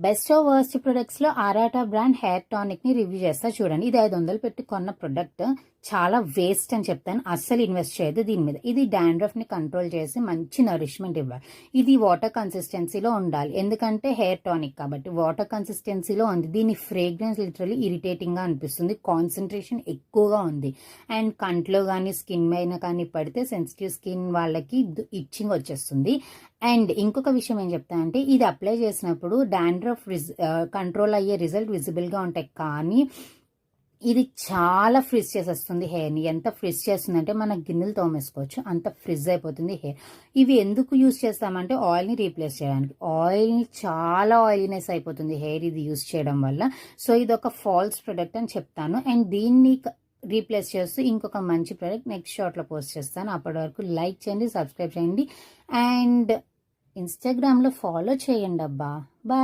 Best of worst ప్రొడక్ట్స్లో ఆరాటా brand hair టానిక్ని రివ్యూ చేస్తా చూడండి. ఇది 500 పెట్టి కొన్న ప్రొడక్ట్. చాలా వేస్ట్ అని చెప్తాను. అస్సలు ఇన్వెస్ట్ చేయదు దీని మీద. ఇది డాండ్రఫ్ని కంట్రోల్ చేసి మంచి నరిష్మెంట్ ఇవ్వాలి. ఇది వాటర్ కన్సిస్టెన్సీలో ఉండాలి, ఎందుకంటే హెయిర్ టానిక్ కాబట్టి వాటర్ కన్సిస్టెన్సీలో ఉంది. దీని ఫ్రేగ్రెన్స్ లిటరలీ ఇరిటేటింగ్గా అనిపిస్తుంది. కాన్సన్ట్రేషన్ ఎక్కువగా ఉంది. అండ్ కంట్లో కానీ స్కిన్ మీద కానీ పడితే సెన్సిటివ్ స్కిన్ వాళ్ళకి ఇచ్చింగ్ వచ్చేస్తుంది. అండ్ ఇంకొక విషయం ఏం చెప్తానంటే, ఇది అప్లై చేసినప్పుడు డాండ్రఫ్ కంట్రోల్ అయ్యే రిజల్ట్ విజిబుల్గా ఉంటాయి, కానీ ఇది చాలా ఫ్రిజ్ చేసేస్తుంది హెయిర్ని. ఎంత ఫ్రిజ్ చేస్తుందంటే మన గిన్నెలు తోమేసుకోవచ్చు, అంత ఫ్రిజ్ అయిపోతుంది హెయిర్. ఇవి ఎందుకు యూస్ చేస్తామంటే ఆయిల్ని రీప్లేస్ చేయడానికి. ఆయిల్ని చాలా ఆయిలీనెస్ అయిపోతుంది హెయిర్ ఇది యూస్ చేయడం వల్ల. సో ఇది ఒక ఫాల్స్ ప్రొడక్ట్ అని చెప్తాను. అండ్ దీన్ని రీప్లేస్ చేస్తూ ఇంకొక మంచి ప్రోడక్ట్ నెక్స్ట్ షార్ట్లో పోస్ట్ చేస్తాను. అప్పటి వరకు లైక్ చేయండి, సబ్స్క్రైబ్ చేయండి, అండ్ ఇన్స్టాగ్రామ్లో ఫాలో చేయండి అబ్బా. బాయ్.